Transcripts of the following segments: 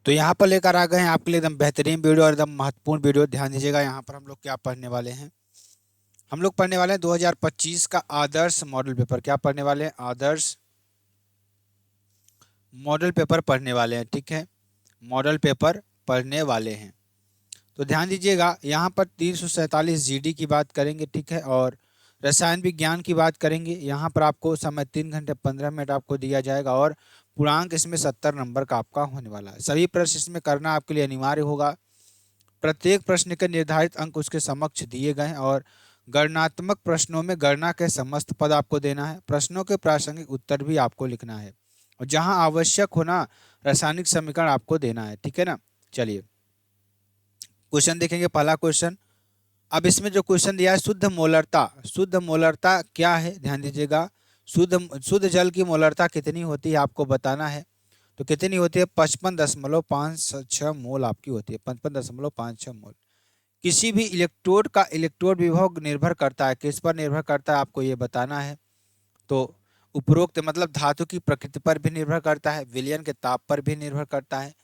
तो यहाँ पर लेकर आ गए हैं आपके लिए एकदम बेहतरीन वीडियो और एकदम महत्वपूर्ण वीडियो। ध्यान दीजिएगा, यहाँ पर हम लोग क्या पढ़ने वाले हैं। हम लोग पढ़ने वाले हैं 2025 का आदर्श मॉडल पेपर। क्या पढ़ने वाले हैं? आदर्श मॉडल पेपर पढ़ने वाले हैं। ठीक है, मॉडल पेपर पढ़ने वाले हैं। तो ध्यान दीजिएगा, यहाँ पर 347 जीडी की बात करेंगे। ठीक है, और रसायन विज्ञान की बात करेंगे। यहाँ पर आपको समय 3 घंटे 15 मिनट आपको दिया जाएगा और पूर्णांक इसमें 70 नंबर का आपका होने वाला है। सभी प्रश्न इसमें करना आपके लिए अनिवार्य होगा। प्रत्येक प्रश्न के निर्धारित अंक उसके समक्ष दिए गए हैं और गणनात्मक प्रश्नों में गणना के समस्त पद आपको देना है। प्रश्नों के प्रासंगिक उत्तर भी आपको लिखना है और जहां आवश्यक होना रासायनिक समीकरण आपको देना है। ठीक है ना। चलिए क्वेश्चन देखेंगे। पहला क्वेश्चन, अब इसमें जो क्वेश्चन दिया है, शुद्ध मोलरता क्या है? ध्यान दीजिएगा, शुद्ध जल की मोलरता कितनी होती है आपको बताना है। तो कितनी होती है? 55.56 मोल आपकी होती है, 55.56 मोल। किसी भी इलेक्ट्रोड का इलेक्ट्रोड विभव निर्भर करता है, किस पर निर्भर करता है आपको ये बताना है। तो उपरोक्त मतलब धातु की प्रकृति पर भी निर्भर करता है, विलयन के ताप पर भी निर्भर करता है,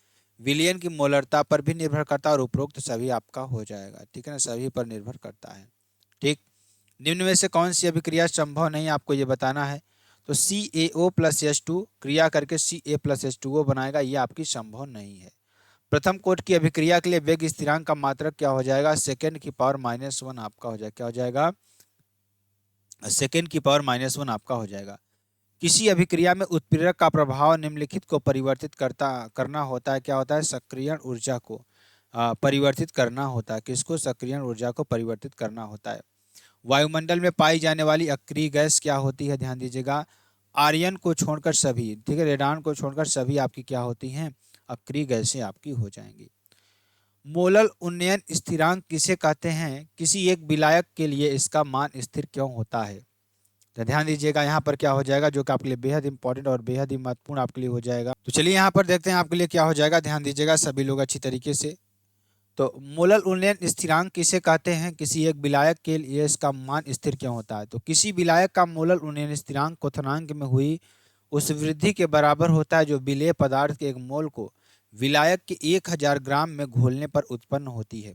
विलयन की मोलरता पर भी निर्भर करता है और उपरोक्त सभी आपका हो जाएगा। ठीक है ना, सभी पर निर्भर करता है। ठीक, निम्न में से कौन सी अभिक्रिया संभव नहीं आपको ये बताना है। तो CaO प्लस H2 क्रिया करके Ca प्लस H2O बनाएगा, ये आपकी संभव नहीं है। प्रथम कोट की अभिक्रिया के लिए वेग स्थिरांक का मात्रक क्या हो जाएगा? सेकेंड की पावर -1 आपका हो जाएगा। क्या हो जाएगा? सेकेंड की पावर -1 आपका हो जाएगा। किसी अभिक्रिया में उत्प्रेरक का प्रभाव निम्नलिखित को परिवर्तित करना होता है। क्या होता है? सक्रियण ऊर्जा को परिवर्तित करना होता है। किसको? सक्रियण ऊर्जा को परिवर्तित करना होता है। वायुमंडल में पाई जाने वाली अक्रिय गैस क्या होती है? ध्यान दीजिएगा, आर्यन को छोड़कर सभी, ठीक है, रेडान को छोड़कर सभी आपकी क्या होती हैं? अक्रिय गैसें आपकी हो जाएंगी। मोलल उन्नयन स्थिरांक किसे कहते हैं? किसी एक विलायक के लिए इसका मान स्थिर क्यों होता है? तो ध्यान दीजिएगा, यहाँ पर क्या हो जाएगा जो कि आपके लिए बेहद इंपॉर्टेंट और बेहद ही महत्वपूर्ण आपके लिए हो जाएगा। तो चलिए यहाँ पर देखते हैं आपके लिए क्या हो जाएगा। ध्यान दीजिएगा सभी लोग अच्छी तरीके से। तो मोलल उन्नयन स्थिरांक किसे कहते हैं? किसी एक विलायक के लिए इसका मान स्थिर क्यों होता है? तो किसी विलायक का मोलल उन्नयन स्थिरांक क्वथनांक में हुई उस वृद्धि के बराबर होता है जो विलेय पदार्थ के एक मोल को विलायक के 1000 ग्राम में घोलने पर उत्पन्न होती है।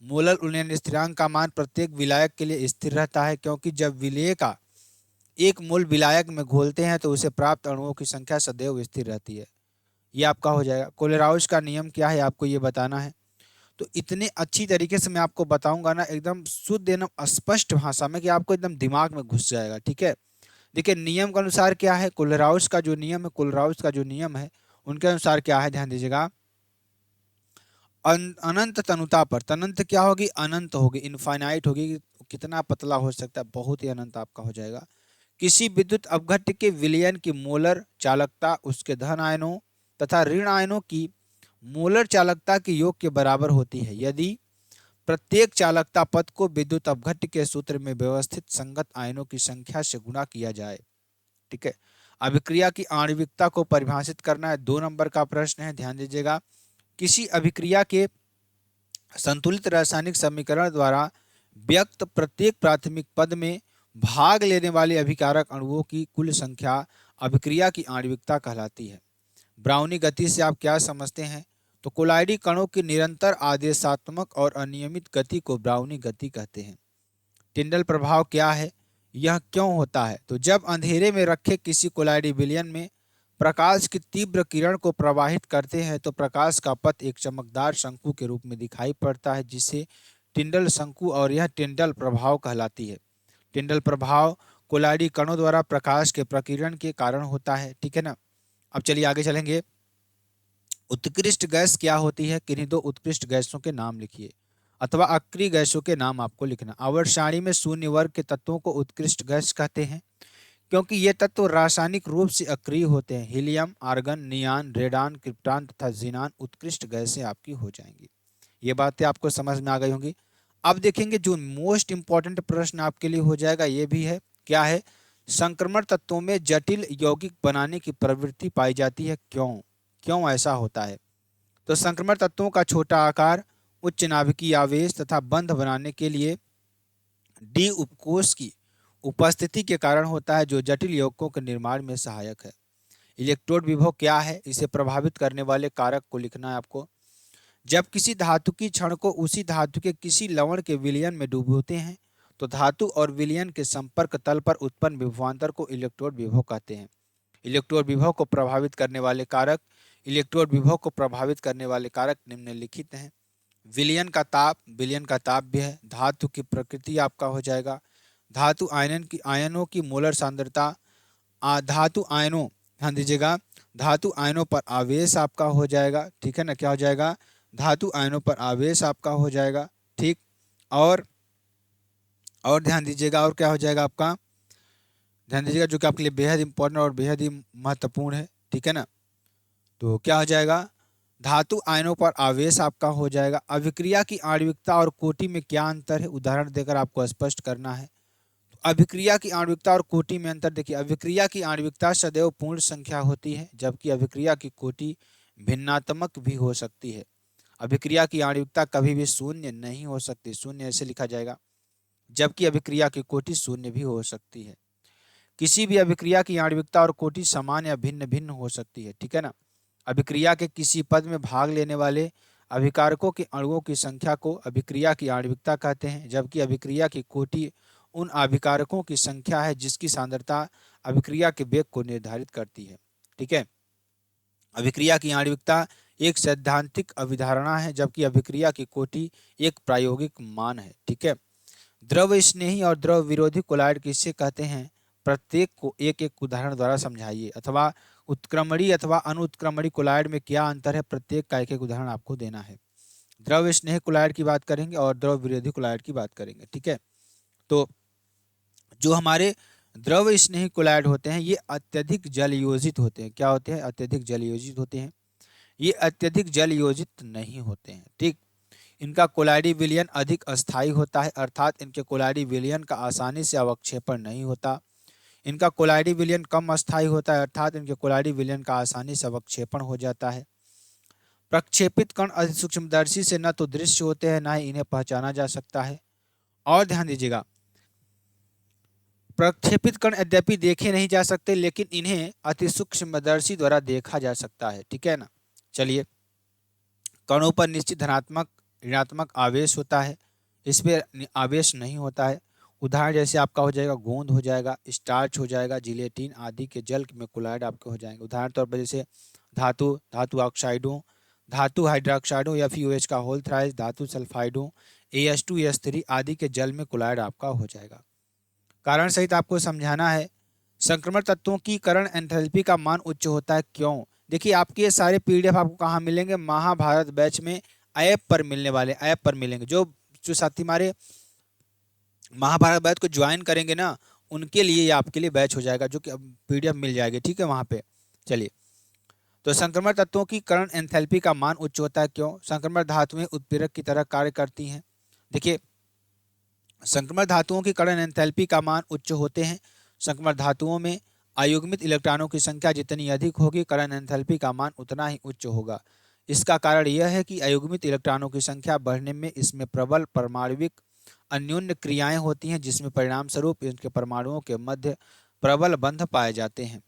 मोलल उन्नयन स्थिरांक का मान प्रत्येक विलायक के लिए स्थिर रहता है, क्योंकि जब विलेय का एक मोल विलायक में घोलते हैं तो उसे प्राप्त अणुओं की संख्या सदैव स्थिर रहती है। ये आपका हो जाएगा। कोलेराउस का नियम क्या है आपको ये बताना है। तो इतने अच्छी तरीके से मैं आपको बताऊंगा ना, एकदम शुद्ध एकदम स्पष्ट भाषा में, कि आपको एकदम दिमाग में घुस जाएगा। ठीक है, देखिए नियम के अनुसार क्या है, कोलेराउस का जो नियम है, कोलेराउस का जो नियम है उनके अनुसार क्या है, ध्यान दीजिएगा, अनंत तनुता पर, तनंत क्या होगी? अनंत होगी, इनफाइनाइट होगी। कितना पतला हो सकता है? बहुत ही अनंत आपका हो जाएगा। किसी विद्युत अपघट्य के विलयन की मोलर चालकता उसके धन आयनों तथा ऋण आयनों की मोलर चालकता के योग के बराबर होती है यदि प्रत्येक चालकता पद को विद्युत अपघट्य के सूत्र में व्यवस्थित संगत आयनों की संख्या से गुणा किया जाए। ठीक है, अभिक्रिया की आणविकता को परिभाषित करना है, 2 नंबर का प्रश्न है। ध्यान दीजिएगा, किसी अभिक्रिया के संतुलित रासायनिक समीकरण द्वारा व्यक्त प्रत्येक प्राथमिक पद में भाग लेने वाले अभिकारक अणुओं की कुल संख्या अभिक्रिया की आणविकता कहलाती है। ब्राउनी गति से आप क्या समझते हैं? तो कोलाइडी कणों की निरंतर आदेशात्मक और अनियमित गति को ब्राउनी गति कहते हैं। टिंडल प्रभाव क्या है? यह क्यों होता है? तो जब अंधेरे में रखे किसी कोलाइडी विलयन में प्रकाश की तीव्र किरण को प्रवाहित करते हैं तो प्रकाश का पथ एक चमकदार शंकु के रूप में दिखाई पड़ता है, जिसे टिंडल शंकु और यह टिंडल प्रभाव कहलाती है। टिंडल प्रभाव कोलाइडी कणों द्वारा प्रकाश के प्रकीर्णन के कारण होता है। ठीक है ना। अब चलिए आगे चलेंगे। उत्कृष्ट गैस क्या होती है? किन्हीं 2 उत्कृष्ट गैसों के नाम लिखिए, अथवा अक्रिय गैसों के नाम आपको लिखना। आवर्त सारणी में शून्य वर्ग के तत्वों को उत्कृष्ट गैस कहते हैं, क्योंकि ये तत्व रासायनिक रूप से अक्रिय होते हैं। हीलियम, आर्गन, नियान, रेडान, क्रिप्टॉन तथा जीनान उत्कृष्ट गैसें आपकी हो जाएंगी। ये बातें आपको समझ में आ गई होंगी। अब देखेंगे जो मोस्ट इंपॉर्टेंट प्रश्न आपके लिए हो जाएगा, ये भी है। क्या है? संक्रमण तत्वों में जटिल यौगिक बनाने की प्रवृत्ति पाई जाती है, क्यों? क्यों ऐसा होता है? तो संक्रमण तत्वों का छोटा आकार, उच्च नाभिकीय आवेश तथा बंध बनाने के लिए डी उपकोष की उपस्थिति के कारण होता है, जो जटिल यौगिकों के निर्माण में सहायक है। इलेक्ट्रोड विभव क्या है, इसे प्रभावित करने वाले कारक को लिखना है आपको। जब किसी धातु की क्षण को उसी धातु के किसी लवण के विलयन में डुबोते हैं तो धातु और विलयन के संपर्क तल पर उत्पन्न विभवांतर को इलेक्ट्रोड विभव कहते हैं। इलेक्ट्रोड विभव को प्रभावित करने वाले कारक निम्नलिखित हैं। विलयन का ताप भी है। धातु की प्रकृति आपका हो जाएगा। धातु आयनों की मोलर सांद्रता, धातु आयनों, ध्यान दीजिएगा, धातु आयनों पर आवेश आपका हो जाएगा, ठीक है ना, क्या हो जाएगा, धातु आयनों पर आवेश आपका हो जाएगा, ठीक। और ध्यान दीजिएगा, और क्या हो जाएगा आपका, ध्यान दीजिएगा, जो कि आपके लिए बेहद इंपॉर्टेंट और बेहद ही महत्वपूर्ण है, ठीक है ना। तो क्या हो जाएगा, धातु आयनों पर आवेश आपका हो जाएगा। अभिक्रिया की आणविकता और कोटि में क्या अंतर है, उदाहरण देकर आपको स्पष्ट करना है। तो अभिक्रिया की आणविकता और कोटि में अंतर देखिए, अभिक्रिया की आणविकता सदैव पूर्ण संख्या होती है, जबकि अभिक्रिया की कोटि भिन्नात्मक भी हो सकती है। अभिक्रिया की आणविकता कभी भी शून्य नहीं हो सकती, शून्य ऐसे लिखा जाएगा, जबकि अभिक्रिया की कोटि शून्य भी हो सकती है। किसी भी अभिक्रिया की आणविकता और कोटि समान या भिन्न भिन्न हो सकती है, ठीक है ना। अभिक्रिया के किसी पद में भाग लेने वाले अभिकारकों के अणुओं की संख्या को अभिक्रिया की आणविकता कहते हैं, जबकि अभिक्रिया की कोटि उन अभिकारकों की संख्या है जिसकी सांद्रता अभिक्रिया के वेग को निर्धारित करती है, ठीक है। अभिक्रिया की आणविकता एक सैद्धांतिक अवधारणा है, जबकि अभिक्रिया की कोटि एक प्रायोगिक मान है, ठीक है। द्रव स्नेही और द्रव विरोधी कोलाइड किससे कहते हैं, प्रत्येक को एक एक उदाहरण द्वारा समझाइए, अथवा उत्क्रमणी अथवा अनुत्क्रमणी कोलाइड में क्या अंतर है, प्रत्येक का एक एक उदाहरण आपको देना है। द्रव स्नेही कोलाइड की बात करेंगे और द्रव विरोधी कोलाइड की बात करेंगे, ठीक है। तो जो हमारे द्रव स्नेही कोलाइड होते हैं ये अत्यधिक जल योजित होते हैं। क्या होते हैं, अत्यधिक जल योजित होते हैं। ये अत्यधिक जल योजित नहीं होते हैं, ठीक। इनका कोलाइडी विलयन अधिक अस्थायी होता है, अर्थात इनके कोलाइडी विलयन का आसानी से अवक्षेपण नहीं होता। इनका कोलाइडी विलयन कम अस्थायी होता है, अर्थात इनके कोलाइडी विलयन का आसानी से अवक्षेपण हो जाता है। प्रक्षेपित कण अतिसूक्ष्मदर्शी से न तो दृश्य होते हैं, न ही इन्हें पहचाना जा सकता है। और ध्यान दीजिएगा, प्रक्षेपित कण यद्यपि देखे नहीं जा सकते, लेकिन इन्हें अतिसूक्ष्मदर्शी द्वारा देखा जा सकता है, ठीक है ना। चलिए, कणों पर निश्चित धनात्मक ऋणात्मक आवेश होता है, इस पर आवेश नहीं होता है। उदाहरण जैसे आपका हो जाएगा गोंद हो जाएगा, स्टार्च हो जाएगा, जिलेटिन आदि के जल में कोलाइड आपके हो जाएंगे। उदाहरण तौर पर जैसे धातु ऑक्साइडों, धातु हाइड्रोक्साइडों या फिर OH का होल थ्राइस, धातु सल्फाइडों, AH2S3 आदि के जल में कोलाइड आपका हो जाएगा। कारण सहित आपको समझाना है। संक्रमण तत्वों की करण एंथैल्पी का मान उच्च होता है, क्यों? देखिए, आपके ये सारे PDF आपको कहाँ मिलेंगे, महाभारत बैच में ऐप पर मिलने वाले, ऐप पर मिलेंगे। जो साथी हमारे महाभारत बैच को ज्वाइन करेंगे ना, उनके लिए ये आपके लिए बैच हो जाएगा, जो कि PDF मिल जाएगी, ठीक है, वहाँ पे। चलिए, तो संक्रमण तत्वों की करण एंथैल्पी का मान उच्च होता है, क्यों? संक्रमण धातुएं उत्प्रेरक की तरह कार्य करती हैं। देखिए, संक्रमण धातुओं की करण एंथैल्पी का मान उच्च होते हैं। संक्रमण धातुओं में अयुग्मित इलेक्ट्रॉनों की संख्या जितनी अधिक होगी, करण एंथैल्पी का मान उतना ही उच्च होगा। इसका कारण यह है कि अयुग्मित इलेक्ट्रॉनों की संख्या बढ़ने में इसमें प्रबल परमाणविक अन्योन्य क्रियाएं होती हैं, जिसमें परिणाम स्वरूप इनके परमाणुओं के मध्य प्रबल बंध पाए जाते हैं।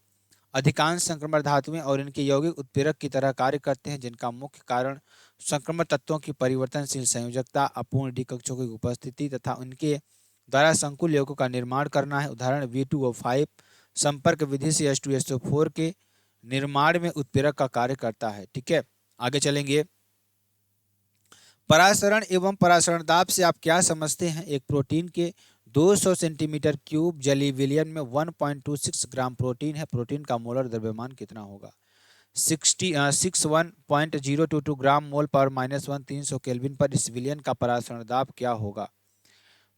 अधिकांश संक्रमण धातुएं और इनके यौगिक उत्प्रेरक की तरह कार्य करते हैं, जिनका मुख्य कारण संक्रमण तत्वों की परिवर्तनशील संयोजकता, अपूर्ण डी कक्षों की उपस्थिति तथा उनके द्वारा संकुल यौगिकों का निर्माण करना है। उदाहरण V2O5 संपर्क विधि से H2SO4 के निर्माण में उत्प्रेरक का कार्य करता है, ठीक है। आगे चलेंगे। परासरण एवं परासरण दाब से आप क्या समझते हैं? एक प्रोटीन के 200 सेंटीमीटर क्यूब जलीय विलयन में 1.26 ग्राम प्रोटीन है। प्रोटीन का मोलर द्रव्यमान कितना होगा? 61.022 ग्राम मोल पर -1 300 केल्विन पर इस विलयन का परासरण दाब क्या होगा?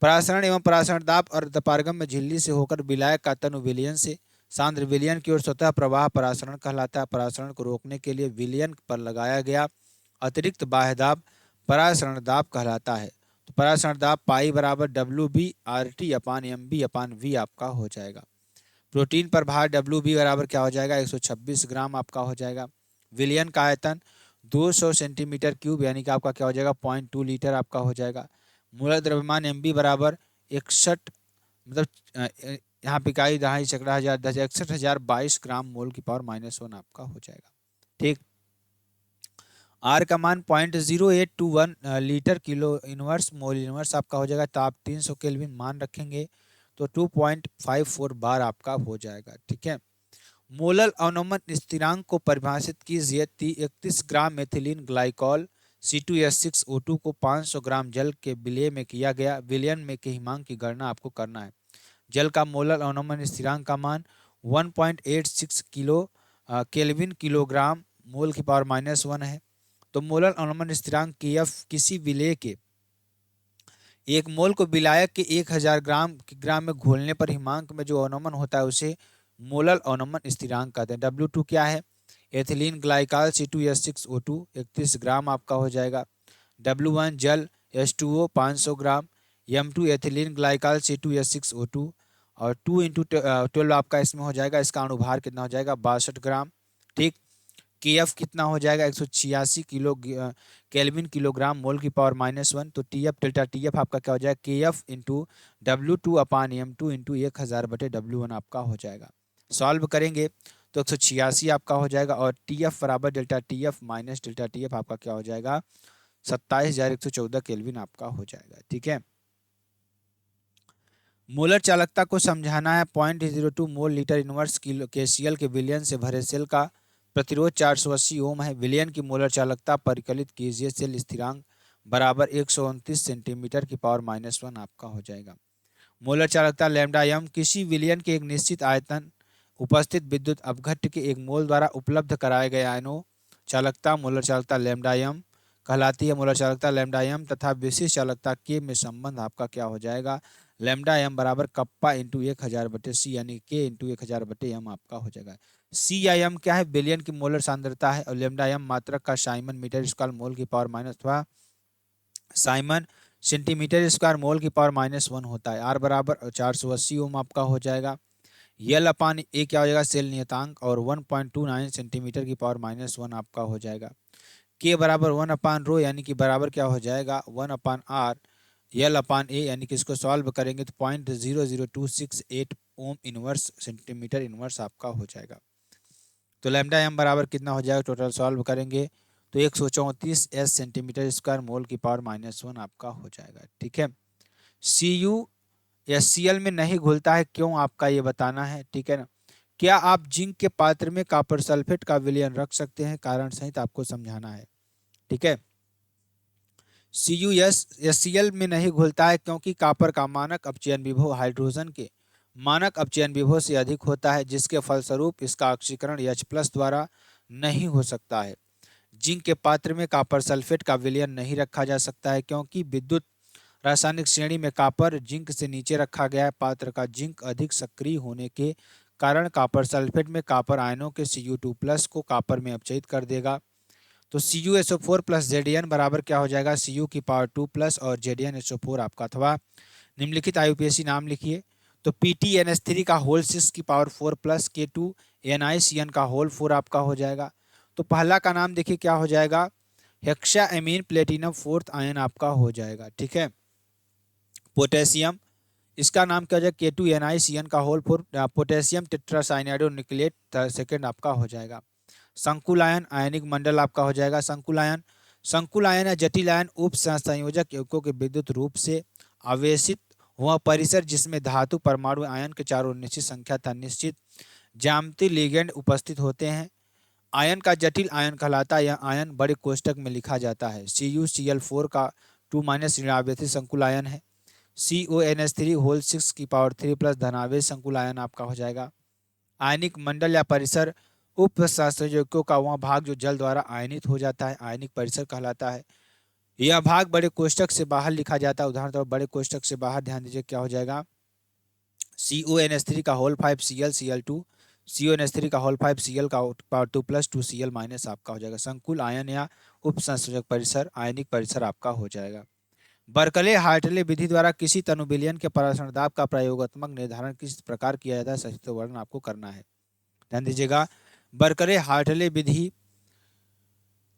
परासरण एवं परासरण दाब अर्धपारगम्य झिल्ली से होकर विलायक का तनु विलयन से सांद्र विलयन की ओर स्वतः प्रवाह परासरण कहलाता है। परासरण को रोकने के लिए विलयन पर लगाया गया अतिरिक्त बाह्य दाब परासरण दाब कहलाता है। तो परासरण दाब पाई बराबर WB/RT/MB/V आपका हो जाएगा। प्रोटीन पर भार WB बराबर क्या हो जाएगा? 126 ग्राम आपका हो जाएगा। विलयन का आयतन 200 सेंटीमीटर क्यूब यानी कि आपका क्या हो जाएगा? 0.2 लीटर आपका हो जाएगा। मूलक द्रव्यमान MB बराबर 61 यहाँ पे इकाई दहाई सैकड़ा हजार 10 61,022 ग्राम मोल की पावर -1 आपका हो जाएगा। ठीक, आर का मान 0.0821 litre kilo inverse mole inverse आपका हो जाएगा। तो आप 300 केल्विन मान रखेंगे तो 2.54 बार आपका हो जाएगा। ठीक है, मोलर अवनमन स्थिरांक को परिभाषित कीजिए। 31 ग्राम मेथिलीन ग्लाइकॉल C2H6O2 को 500 ग्राम जल के विलय में किया गया। विलयन में के हिमांक की गणना आपको करना है। जल का मोलर अवनमन स्थिरांक का मान 1.86 किलो केल्विन किलोग्राम मोल की पावर -1 है। तो मोलर अवनमन स्थिरांक KF किसी विलेय के एक मोल को विलायक के 1000 ग्राम में घोलने पर हिमांक में जो अवनमन होता है उसे मोलर अवनमन स्थिरांक कहते हैं। W2 क्या है? एथिलीन ग्लाइकॉल C2H6O2 31 ग्राम आपका हो जाएगा। W1 जल H2O 500 ग्राम। M2 एथिलीन ग्लाइकॉल C2H6O2 और 2 × 12 आपका इसमें हो जाएगा। इसका अणुभार कितना हो जाएगा? 62 ग्राम। ठीक, KF कितना हो जाएगा? 186 किलो केल्विन किलोग्राम मोल की पावर -1। तो TF डेल्टा TF आपका क्या हो जाएगा? KF into W2/M2 into 1000/W1 आपका हो जाएगा। सॉल्व करेंगे तो 186 आपका हो जाएगा और TF बराबर delta TF minus delta TF आपका क्या हो जाएगा? 27,114 केल्विन आपका हो जाएगा। ठीक है, मोलर चालकता को समझाना है। 0.02 mole litre inverse kilo KCl के विलयन से भरे सेल का प्रतिरोध 480 ओम है। विलयन की मोलर चालकता परिकलित कीजिए। सेल स्थिरांक बराबर 129 सेंटीमीटर की पावर -1 आपका हो जाएगा। मोलर चालकता लैम्डा m किसी विलयन के एक निश्चित आयतन उपस्थित विद्युत अपघट्य के एक मोल द्वारा उपलब्ध कराए गए आयनों चालकता मोलर चालकता लैम्डा m कहलाती है। मोलर चालकता लैम्डा m तथा विशिष्ट चालकता K में संबंध आपका क्या हो जाएगा? लैम्डा m बराबर कप्पा इंटू 1000/C यानी K इंटू 1000/m आपका हो जाएगा। C या m क्या है? बिलियन की मोलर सांद्रता है और लैम्डा m मात्रक का साइमन मीटर स्क्वायर मोल की पावर माइनस अथवा साइमन सेंटीमीटर स्क्वायर मोल की पावर -1 होता है। R बराबर 480 ओम आपका हो जाएगा। L/A क्या हो जाएगा? सेल नियतांक और 1.29 सेंटीमीटर की पावर -1 आपका हो जाएगा। K बराबर 1/ρ यानी कि बराबर क्या हो जाएगा? 1/R L/A यानी कि इसको सॉल्व करेंगे तो 0.00268 ओम इनवर्स सेंटीमीटर इनवर्स आपका हो जाएगा। तो लैम्डा m बराबर कितना हो जाएगा? टोटल सॉल्व करेंगे तो 134 S सेंटीमीटर स्क्वायर मोल की पावर -1 आपका हो जाएगा। ठीक है, Cu HCl में नहीं घुलता है, क्यों आपका ये बताना है। ठीक है ना, क्या आप जिंक के पात्र में कॉपर सल्फेट का विलयन रख सकते हैं? कारण सहित आपको समझाना है। ठीक है, CuS HCl में नहीं घुलता है क्योंकि कॉपर का मानक अपचयन विभव हाइड्रोजन के मानक अपचयन विभव से अधिक होता है, जिसके फलस्वरूप इसका ऑक्सीकरण H+ द्वारा नहीं हो सकता है। जिंक के पात्र में कॉपर सल्फेट का विलयन नहीं रखा जा सकता है क्योंकि विद्युत रासायनिक श्रेणी में कॉपर जिंक से नीचे रखा गया है। पात्र का जिंक अधिक सक्रिय होने के कारण कॉपर सल्फेट में कॉपर आयनों के Cu2+ को कॉपर में अपचयित कर देगा। तो CuSO4 प्लस Zn बराबर क्या हो जाएगा? Cu की पावर 2+ और ZnSO4 आपका, अथवा निम्नलिखित IUPAC नाम लिखिए। तो PtNH3 का होल 6 की पावर 4+ K2NiCN का होल 4 आपका हो जाएगा। तो पहला का नाम देखिए क्या हो जाएगा? Hexa amine platinum 4th ion आपका हो जाएगा। ठीक है, पोटेशियम, इसका नाम क्या हो जाएगा? K2NiCN का होल 4 पोटेशियम टेट्रासाइनाइडो न्यूक्लिएट 2nd आपका हो जाएगा। संकुल आयन आयनिक मंडल आपका हो जाएगा। संकुल आयन या जटिल आयन उप संयोजक यौगिकों के विद्युत रूप से आवेशित हुआ परिसर जिसमें धातु परमाणु आयन के चारों निश्चित संख्या तथा निश्चित ज्यामितीय लिगेंड उपस्थित होते हैं। आयन का जटिल आयन कहलाता है। यह आयन बड़े कोष्ठक में लिखा जाता है। CuCl4 का 2- ऋणावेशी संकुल आयन है। CONH3 होल 6 की पावर 3+ धनावेश संकुल आयन आपका हो जाएगा। आयनिक मंडल या परिसर उप संयोजकों का वह भाग जो जल द्वारा आयनित हो जाता है आयनिक परिसर कहलाता है। यह भाग बड़े कोष्ठक से बाहर लिखा जाता है। उदाहरण तौर बड़े कोष्ठक से बाहर ध्यान दीजिए क्या हो जाएगा? CONH3 का होल 5 Cl CONH3 का होल 5 Cl का पावर 2+ 2Cl- आपका हो जाएगा। संकुल आयन या उप संयोजक परिसर आयनिक परिसर आपका हो जाएगा। बर्कले हार्टले विधि द्वारा किसी तनु विलयन के परासरण दाब का प्रयोगात्मक निर्धारण किस प्रकार किया जाता है? सचित्र वर्णन आपको करना है। ध्यान दीजिएगा, बर्कले हार्टले विधि,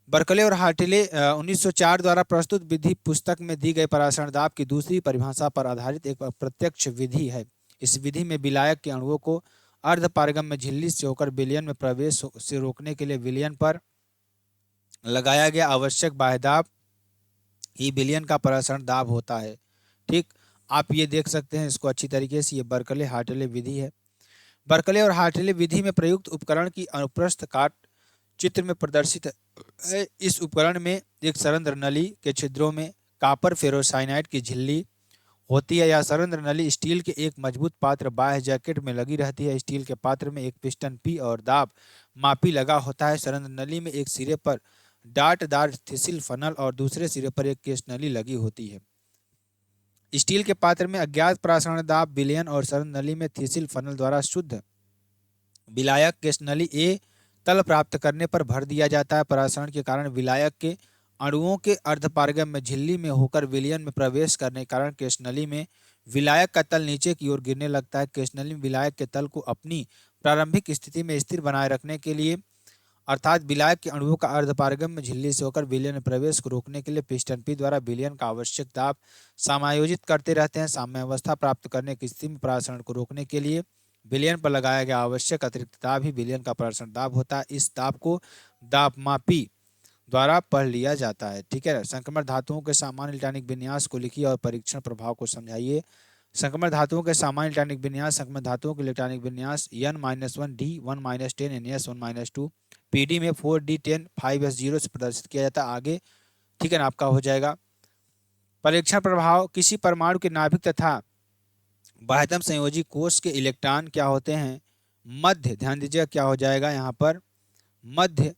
बर्कले और हार्टले 1904 द्वारा प्रस्तुत विधि पुस्तक में दी गई परासरण दाब की दूसरी परिभाषा पर आधारित एक प्रत्यक्ष विधि है। इस विधि में विलायक के अणुओं को अर्धपारगम्य झिल्ली से होकर विलयन में प्रवेश से रोकने के लिए विलयन पर लगाया गया आवश्यक बाह्य दाब ही विलयन का प्रसारण दाब होता है। ठीक, आप ये देख सकते हैं इसको अच्छी तरीके से, ये बर्कले हार्टले विधि है। बर्कले और हार्टले विधि में प्रयुक्त उपकरण की अनुप्रस्थ काट चित्र में प्रदर्शित है। इस उपकरण में एक सरंध्र नली के छिद्रों में कॉपर फेरोसाइनाइड की झिल्ली होती है। यह सरंध्र नली स्टील के एक मजबूत पात्र बाह्य जैकेट में लगी रहती है। स्टील के पात्र में एक पिस्टन पी और दाब मापी लगा होता है। सरंध्र नली में एक सिरे पर डाटदार थिसिल फनल और दूसरे सिरे पर एक केस नली लगी होती है। स्टील के पात्र में अज्ञात प्रासरण दाब विलयन और सरंध्र नली में थिसिल फनल द्वारा शुद्ध विलायक केस नली ए तल प्राप्त करने पर भर दिया जाता है। परासरण के कारण विलायक के अणुओं के अर्धपारगम्य झिल्ली में होकर विलयन में प्रवेश करने के कारण केशनली में विलायक का तल नीचे की ओर गिरने लगता है। केशनली में विलायक के तल को अपनी प्रारंभिक स्थिति में स्थिर बनाए रखने के लिए अर्थात विलायक के अणुओं का अर्धपारगम्य झिल्ली से होकर विलयन में प्रवेश को रोकने के लिए पिस्टन पी द्वारा विलयन का आवश्यक दाब समायोजित करते रहते हैं। साम्यावस्था प्राप्त करने की स्थिति में परासरण को रोकने के लिए विलयन पर लगाया गया आवश्यक अतिरिक्त दाब ही विलयन का परासरण दाब होता है। इस दाब को दाबमापी द्वारा पढ़ लिया जाता है। ठीक है, संक्रमण धातुओं के सामान्य इलेक्ट्रॉनिक विन्यास को लिखिए और परीक्षण प्रभाव को समझाइए। संक्रमण धातुओं के सामान्य इलेक्ट्रॉनिक विन्यास, संक्रमण धातुओं के इलेक्ट्रॉनिक विन्यास N-1 D 1-10 Ns 1-2 PD में 4D10 5s0 से प्रदर्शित किया जाता है। आगे ठीक है ना, आपका हो जाएगा। परीक्षण प्रभाव, किसी परमाणु के नाभिक तथा बाह्यतम संयोजी कोष के इलेक्ट्रॉन क्या होते हैं? मध्य, ध्यान दीजिएगा क्या हो जाएगा यहाँ पर, मध्य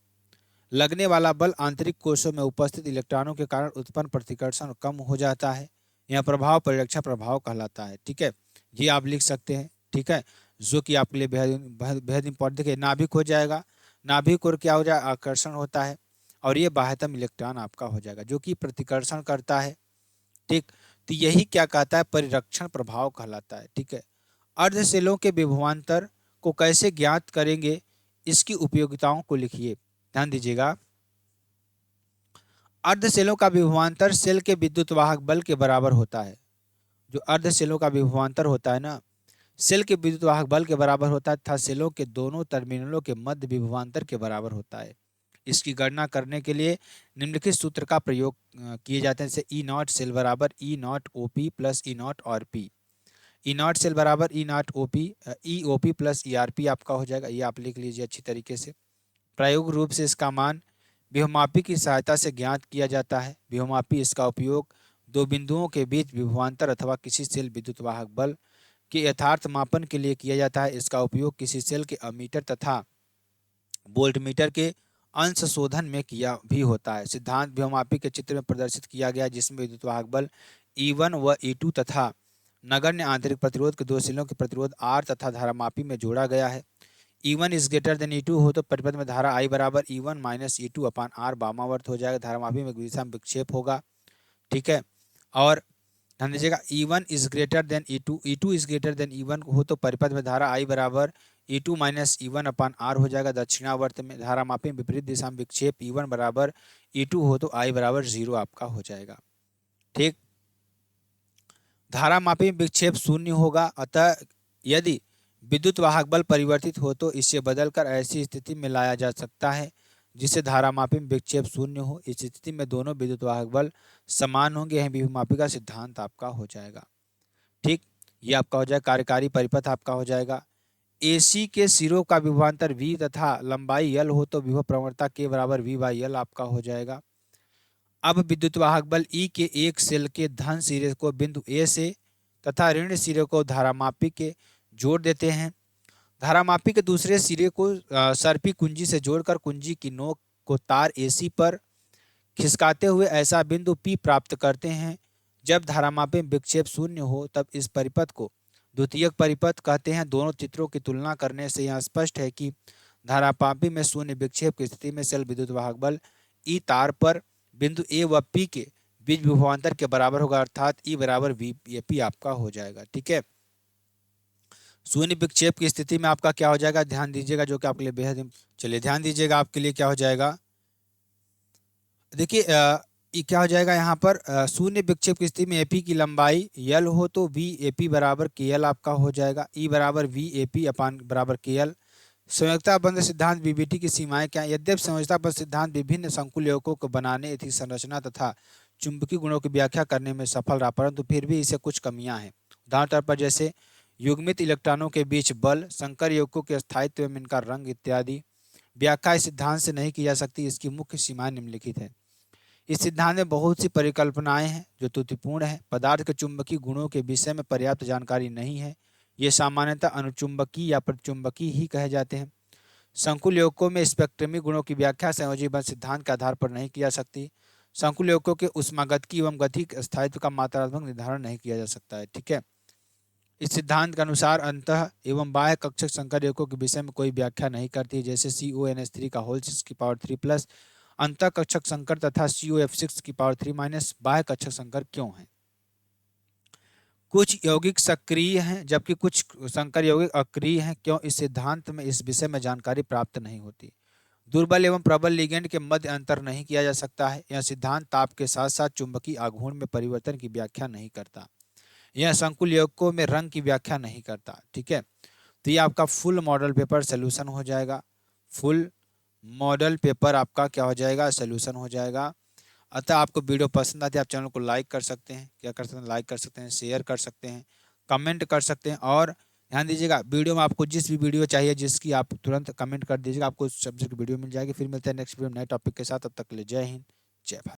लगने वाला बल आंतरिक कोषों में उपस्थित इलेक्ट्रॉनों के कारण उत्पन्न प्रतिकर्षण कम हो जाता है। यह प्रभाव परिरक्षा प्रभाव कहलाता है। ठीक है, ये आप लिख सकते हैं। ठीक है, जो कि आपके लिए बेहद इंपॉर्टेंट। देखिए नाभिक हो जाएगा, नाभिक और क्या हो जाएगा, आकर्षण होता है, और ये बाह्यतम इलेक्ट्रॉन आपका हो जाएगा जो कि प्रतिकर्षण करता है। ठीक, तो यही क्या कहता है, परिरक्षण प्रभाव कहलाता है। ठीक है, अर्धशैलों के विभवांतर को कैसे ज्ञात करेंगे, इसकी उपयोगिताओं को लिखिए। ध्यान दीजिएगा, अर्धशैलों का विभवांतर सेल के विद्युत वाहक बल के बराबर होता है। जो अर्धशैलों का विभवांतर होता है ना, सेल के विद्युत वाहक बल के बराबर होता है तथा सेलों के दोनों टर्मिनलों के मध्य विभवांतर के बराबर होता है। इसकी गणना करने के लिए निम्नलिखित सूत्र का प्रयोग किए जाते हैं। जैसे E0 सेल बराबर E0 OP plus E0 RP। E0 cell बराबर E0 OP EOP plus ERP आपका हो जाएगा। ये आप लिख लीजिए अच्छी तरीके से। प्रायोगिक रूप से इसका मान विभवमापी की सहायता से ज्ञात किया जाता है। विभवमापी इसका उपयोग दो बिंदुओं के बीच विभवांतर अथवा किसी सेल विद्युत वाहक बल के यथार्थ मापन के लिए किया जाता है। इसका उपयोग किसी सेल के अमीटर तथा वोल्टमीटर के अंश शोधन में किया भी होता है। सिद्धांत विभवमापी के चित्र में प्रदर्शित किया गया जिसमें विद्युत वाहक बल E1 व E2 तथा नगण्य आंतरिक प्रतिरोध के दो सेलों के प्रतिरोध R तथा धारामापी में जोड़ा गया है। E1 is greater than E2 हो तो परिपथ में धारा I बराबर E1 माइनस E2 अपान R वामावर्त हो जाएगा। धारामापी में दिशा में विक्षेप होगा। ठीक है, और ध्यान दीजिएगा E1 is greater than E2, E2 is greater than E1 हो तो परिपथ में धारा I बराबर E2 माइनस E1 अपान R हो जाएगा। दक्षिणावर्त में धारामापी में विपरीत दिशा में विक्षेप E1 बराबर E2 हो तो I बराबर 0 आपका हो जाएगा। ठीक, धारामापी में विक्षेप शून्य होगा। अतः यदि विद्युत वाहक बल परिवर्तित हो तो इसे बदलकर ऐसी स्थिति में लाया जा सकता है जिससे धारामापी में विक्षेप शून्य हो। इस स्थिति में दोनों विद्युत वाहक बल समान होंगे। यह विभवमापी का सिद्धांत आपका हो जाएगा। ठीक, ये आपका हो जाएगा। कार्यकारी परिपथ आपका हो जाएगा। AC के सिरों का विभवांतर V तथा लंबाई L हो तो विभव प्रवणता K बराबर V/L आपका हो जाएगा। अब विद्युत वाहक बल E के एक सेल के धन सिरे को बिंदु A से तथा ऋण सिरे को धारामापी के जोड़ देते हैं। धारामापी के दूसरे सिरे को सर्पी कुंजी से जोड़कर कुंजी की नोक को तार AC पर खिसकाते हुए ऐसा बिंदु P प्राप्त करते हैं। जब धारामापी में विक्षेप शून्य हो तब इस परिपथ को द्वितीयक परिपथ कहते हैं। दोनों चित्रों की तुलना करने से यह स्पष्ट है कि धारामापी में शून्य विक्षेप की स्थिति में सेल विद्युत वाहक बल E तार पर बिंदु A व P के बीच विभवांतर के बराबर होगा, अर्थात E बराबर VP आपका हो जाएगा। ठीक है, शून्य विक्षेप की स्थिति में आपका क्या हो जाएगा, ध्यान दीजिएगा, जो कि आपके लिए बेहद, चलिए ध्यान दीजिएगा, आपके लिए क्या हो जाएगा। देखिए ये क्या हो जाएगा यहाँ पर शून्य विक्षेप की स्थिति में एपी की लंबाई यल हो तो वी एपी बराबर के एल आपका हो जाएगा। ई बराबर वी एपी अपान बराबर के एल। संयोजकता बंध सिद्धांत बीबीटी की सीमाएं क्या? यद्यपि संयोजकता बंध सिद्धांत विभिन्न संकुल यौगिकों को बनाने, इसकी संरचना तथा चुंबकीय गुणों की व्याख्या करने में सफल रहा, परंतु फिर भी इसे कुछ कमियां हैं। उदाहरण तौर पर जैसे युग्मित इलेक्ट्रॉनों के बीच बल, संकर यौगिकों के स्थायित्व एवं इनका रंग इत्यादि। व्याख्या इस सिद्धांत से नहीं की जा सकती। इसकी मुख्य सीमाएं निम्नलिखित है। इस सिद्धांत में बहुत सी परिकल्पनाएं हैं जो त्रुटिपूर्ण है। पदार्थ के चुंबकीय गुणों के विषय में पर्याप्त जानकारी नहीं है। ये सामान्यतः अनुचुंबकीय या प्रतिचुंबकीय ही कहे जाते हैं। संकुल यौगिकों में स्पेक्ट्रमी गुणों की व्याख्या संयोजी बंध सिद्धांत के आधार पर नहीं की जा सकती। संकुल यौगिकों के ऊष्मागतिकी एवं गतिक स्थायित्व का मात्रात्मक निर्धारण नहीं किया जा सकता है। ठीक है। इस सिद्धांत के अनुसार अंतः एवं बाह्य कक्षक संकर यौगिकों के विषय में कोई व्याख्या नहीं करती, जैसे CONH3 का होल 6 की पावर 3 प्लस अंतः कक्षक संकर तथा COF6 की पावर 3 माइनस बाह्य कक्षक संकर क्यों है? कुछ यौगिक सक्रिय हैं जबकि कुछ संकर यौगिक अक्रिय हैं। क्यों? इस सिद्धांत में इस विषय में जानकारी प्राप्त नहीं होती। दुर्बल एवं प्रबल लिगेंड के मध्य अंतर नहीं किया जा सकता है। यह सिद्धांत ताप के साथ साथ चुंबकीय आघूर्ण में परिवर्तन की व्याख्या नहीं करता। यह संकुल यौगिकों में रंग की व्याख्या नहीं करता। ठीक है। तो ये आपका फुल मॉडल पेपर सोल्यूशन हो जाएगा। फुल मॉडल पेपर आपका क्या हो जाएगा? सोल्यूशन हो जाएगा। अतः आपको वीडियो पसंद आती है, आप चैनल को लाइक कर सकते हैं, क्या कर सकते हैं, लाइक कर सकते हैं, शेयर कर सकते हैं, कमेंट कर सकते हैं। और ध्यान दीजिएगा, वीडियो में आपको जिस भी वीडियो चाहिए जिसकी आप तुरंत कमेंट कर दीजिएगा, आपको उस सब्जेक्ट की वीडियो मिल जाएगी। फिर मिलते हैं नेक्स्ट वीडियो नए टॉपिक के साथ। तब तक के लिए जय हिंद, जय भारत।